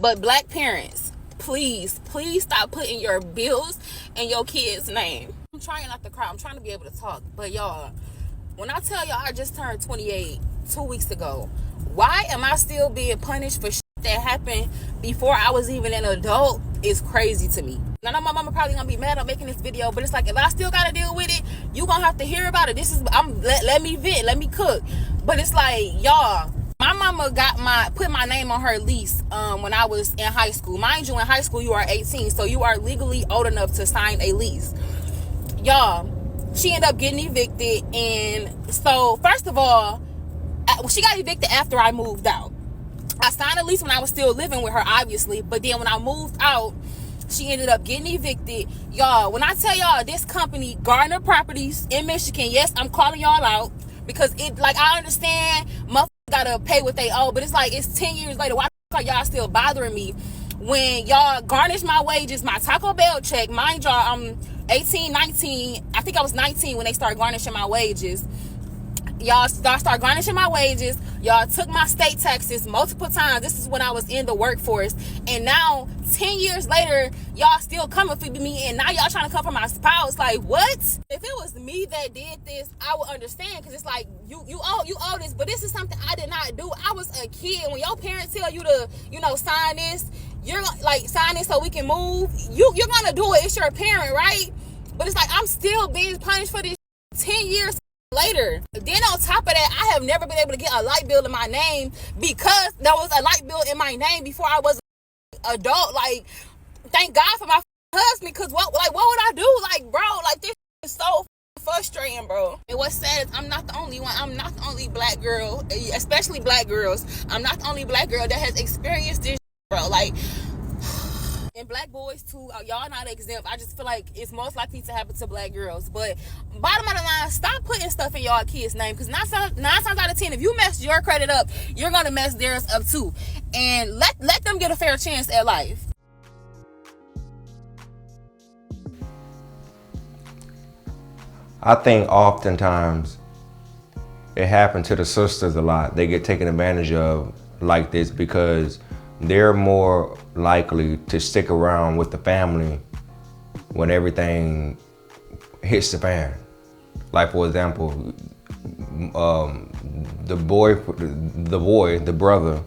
But black parents, please stop putting your bills in your kids' name. I'm trying not to cry. I'm trying to be able to talk. But y'all, when I tell y'all I just turned 28 2 weeks ago, why am I still being punished for shit that happened before I was even an adult is crazy to me. I know my mama probably gonna be mad I'm making this video, but it's like, if I still gotta deal with it, you gonna have to hear about it. Let me vent, let me cook. But it's like, y'all, my mama put my name on her lease when I was in high school. Mind you, in high school you are 18, so you are legally old enough to sign a lease. Y'all, she ended up getting evicted. And so first of all, she got evicted after I moved out. I signed a lease when I was still living with her, obviously, but then when I moved out, she ended up getting evicted. Y'all, when I tell y'all, this company, Gardner Properties in Michigan, yes, I'm calling y'all out, because it, like, I understand motherfuckers gotta pay what they owe, but it's like, it's 10 years later, why the fuck are y'all still bothering me when y'all garnish my wages, my Taco Bell check? Mind y'all, I'm 18, 19, I think I was 19 when they started garnishing my wages. Y'all start garnishing my wages. Y'all took my state taxes multiple times. This is when I was in the workforce. And now, 10 years later, y'all still coming for me. And now y'all trying to come for my spouse. Like, what? If it was me that did this, I would understand. Because it's like, you owe this. But this is something I did not do. I was a kid. When your parents tell you to, sign this, you're like, sign this so we can move. You're going to do it. It's your parent, right? But it's like, I'm still being punished for this 10 years later. Then on top of that, I have never been able to get a light bill in my name because there was a light bill in my name before I was an adult. Like, thank God for my husband, because what would I do? Like, bro, like, this is so frustrating, bro. And what's sad is I'm not the only one. I'm not the only black girl, especially black girls. I'm not the only black girl that has experienced this, bro. Like, and black boys too, y'all not exempt. I just feel like it's most likely to happen to black girls. But bottom of the line, stop putting stuff in y'all kids' name, because nine times out of 10, if you mess your credit up, you're gonna mess theirs up too. And let them get a fair chance at life. I think oftentimes it happens to the sisters a lot. They get taken advantage of like this because they're more likely to stick around with the family when everything hits the fan. Like, for example, the brother,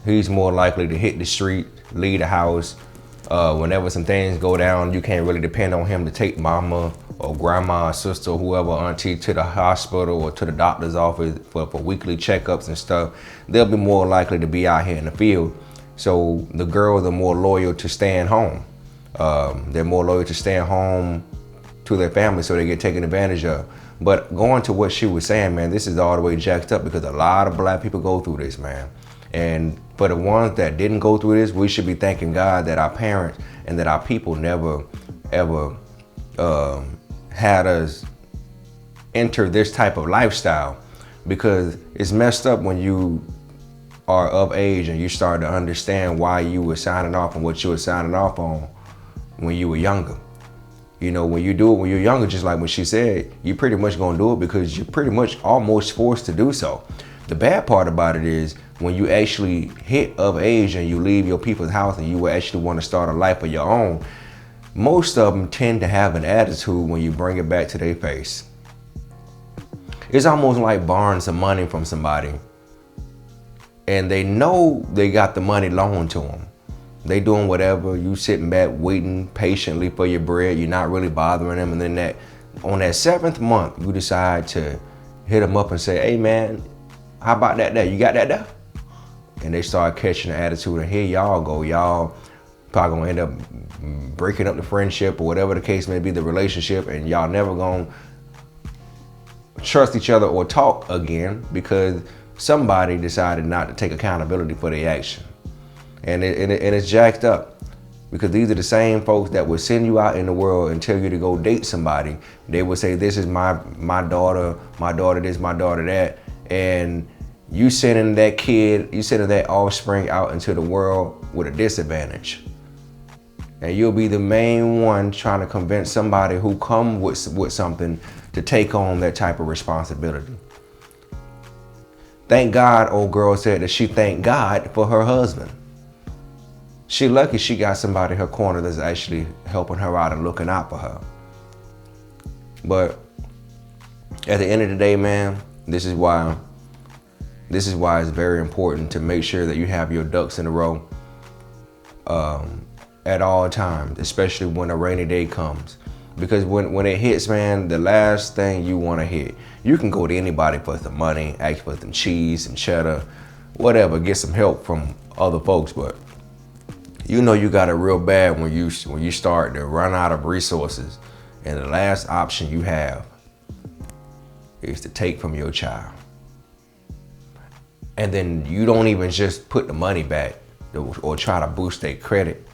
he's more likely to hit the street, leave the house. Whenever some things go down, you can't really depend on him to take mama or grandma or sister or whoever, auntie, to the hospital or to the doctor's office for weekly checkups and stuff. They'll be more likely to be out here in the field. So the girls are more loyal to staying home. They're more loyal to staying home to their family, so they get taken advantage of. But going to what she was saying, man, this is all the way jacked up because a lot of black people go through this, man. And for the ones that didn't go through this, we should be thanking God that our parents and that our people never, ever had us enter this type of lifestyle, because it's messed up when you are of age and you start to understand why you were signing off on what you were signing off on when you were younger. When you do it when you're younger, just like when she said, you're pretty much gonna do it because you're pretty much almost forced to do so. The bad part about it is when you actually hit of age and you leave your people's house and you will actually want to start a life of your own, most of them tend to have an attitude when you bring it back to their face. It's almost like borrowing some money from somebody and they know they got the money loaned to them. They doing whatever, you sitting back waiting patiently for your bread, you're not really bothering them, and then on that 7th month, you decide to hit them up and say, hey man, how about that there? You got that there? And they start catching the attitude and here y'all go. Y'all probably gonna end up breaking up the friendship or whatever the case may be, the relationship, and y'all never gonna trust each other or talk again because somebody decided not to take accountability for their action. And it's jacked up because these are the same folks that would send you out in the world and tell you to go date somebody. They would say, this is my daughter this, my daughter that. And you sending that kid, you sending that offspring out into the world with a disadvantage. And you'll be the main one trying to convince somebody who come with something to take on that type of responsibility. Thank God, old girl said that she thanked God for her husband. She lucky she got somebody in her corner that's actually helping her out and looking out for her. But at the end of the day, man, this is why it's very important to make sure that you have your ducks in a row at all times, especially when a rainy day comes. Because when it hits, man, the last thing you want to hit, you can go to anybody for some money, ask for some cheese and cheddar, whatever, get some help from other folks. But you know you got it real bad when you start to run out of resources, and the last option you have is to take from your child. And then you don't even just put the money back or try to boost their credit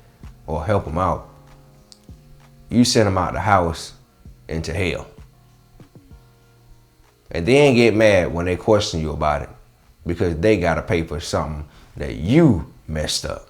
or help them out. You send them out the house into hell. And then get mad when they question you about it because they got to pay for something that you messed up.